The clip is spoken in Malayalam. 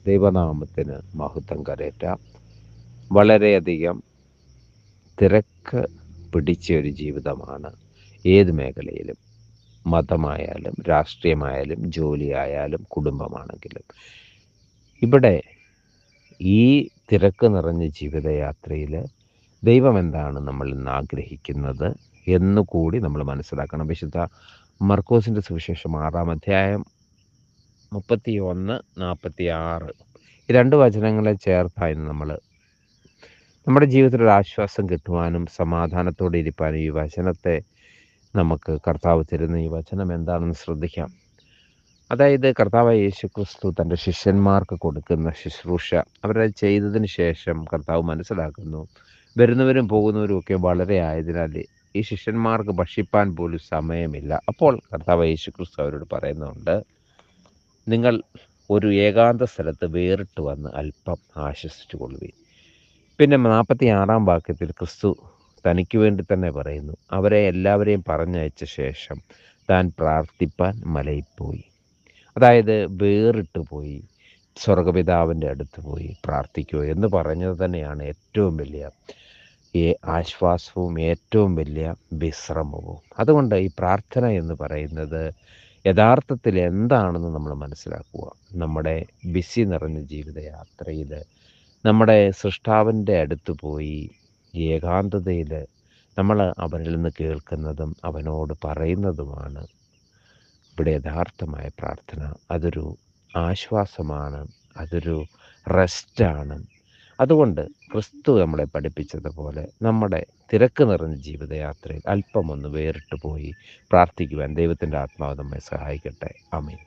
ദൈവനാമത്തിന് മഹത്വം കരേറ്റാം. വളരെയധികം തിരക്ക് പിടിച്ച ഒരു ജീവിതമാണ് ഏത് മേഖലയിലും. മതമായാലും രാഷ്ട്രീയമായാലും ജോലിയായാലും കുടുംബമാണെങ്കിലും. ഇവിടെ ഈ തിരക്ക് നിറഞ്ഞ ജീവിതയാത്രയിൽ ദൈവം എന്താണ് നമ്മളിൽ നിന്ന് ആഗ്രഹിക്കുന്നത് എന്നുകൂടി നമ്മൾ മനസ്സിലാക്കണം. വിശുദ്ധ മർക്കോസിൻ്റെ സുവിശേഷം 6-ാം അധ്യായം 31-46 ഈ 2 വചനങ്ങളെ ചേർത്തായി നമ്മൾ നമ്മുടെ ജീവിതത്തിൽ ഒരു ആശ്വാസം കിട്ടുവാനും സമാധാനത്തോടെ ഇരിപ്പാനും ഈ വചനത്തെ നമുക്ക് കർത്താവ് തരുന്ന ഈ വചനം എന്താണെന്ന് ശ്രദ്ധിക്കാം. അതായത് കർത്താവായ യേശുക്രിസ്തു തൻ്റെ ശിഷ്യന്മാർക്ക് കൊടുക്കുന്ന ശുശ്രൂഷ അവരത് ചെയ്തതിന് ശേഷം കർത്താവ് മനസ്സിലാക്കുന്നു, വരുന്നവരും പോകുന്നവരും ഒക്കെ വളരെ ആയതിനാൽ ഈ ശിഷ്യന്മാർക്ക് ഭക്ഷിപ്പാൻ പോലും സമയമില്ല. അപ്പോൾ കർത്താവ് യേശുക്രിസ്തു അവരോട് പറയുന്നുണ്ട്, നിങ്ങൾ ഒരു ഏകാന്ത സ്ഥലത്ത് വേറിട്ട് വന്ന് അല്പം ആശ്വസിച്ചു കൊള്ളുവിൻ. പിന്നെ 46-ാം വാക്യത്തിൽ ക്രിസ്തു തനിക്ക് വേണ്ടി തന്നെ പറയുന്നു, അവരെ എല്ലാവരെയും പറഞ്ഞയച്ച ശേഷം താൻ പ്രാർത്ഥിപ്പാൻ മലയിൽ പോയി. അതായത് വേറിട്ട് പോയി സ്വർഗപിതാവിൻ്റെ അടുത്ത് പോയി പ്രാർത്ഥിക്കുക എന്ന് പറഞ്ഞത് തന്നെയാണ് ഏറ്റവും വലിയ ആശ്വാസവും ഏറ്റവും വലിയ വിശ്രമവും. അതുകൊണ്ട് ഈ പ്രാർത്ഥന എന്ന് പറയുന്നത് യഥാർത്ഥത്തിൽ എന്താണെന്ന് നമ്മൾ മനസ്സിലാക്കുക. നമ്മുടെ ബിസി നിറഞ്ഞ ജീവിതയാത്രയിൽ നമ്മുടെ സൃഷ്ടാവിൻ്റെ അടുത്ത് പോയി ഏകാന്തതയിൽ നമ്മൾ അവനിൽ നിന്ന് കേൾക്കുന്നതും അവനോട് പറയുന്നതുമാണ് ഇവിടെ യഥാർത്ഥമായ പ്രാർത്ഥന. അതൊരു ആശ്വാസമാണ്, അതൊരു റെസ്റ്റാണ്. അതുകൊണ്ട് ക്രിസ്തു നമ്മളെ പഠിപ്പിച്ചതുപോലെ നമ്മുടെ തിരക്ക് നിറഞ്ഞ ജീവിതയാത്രയിൽ അല്പമൊന്ന് വേറിട്ട് പോയി പ്രാർത്ഥിക്കുവാൻ ദൈവത്തിൻ്റെ ആത്മാവ് നമ്മെ സഹായിക്കട്ടെ. ആമേൻ.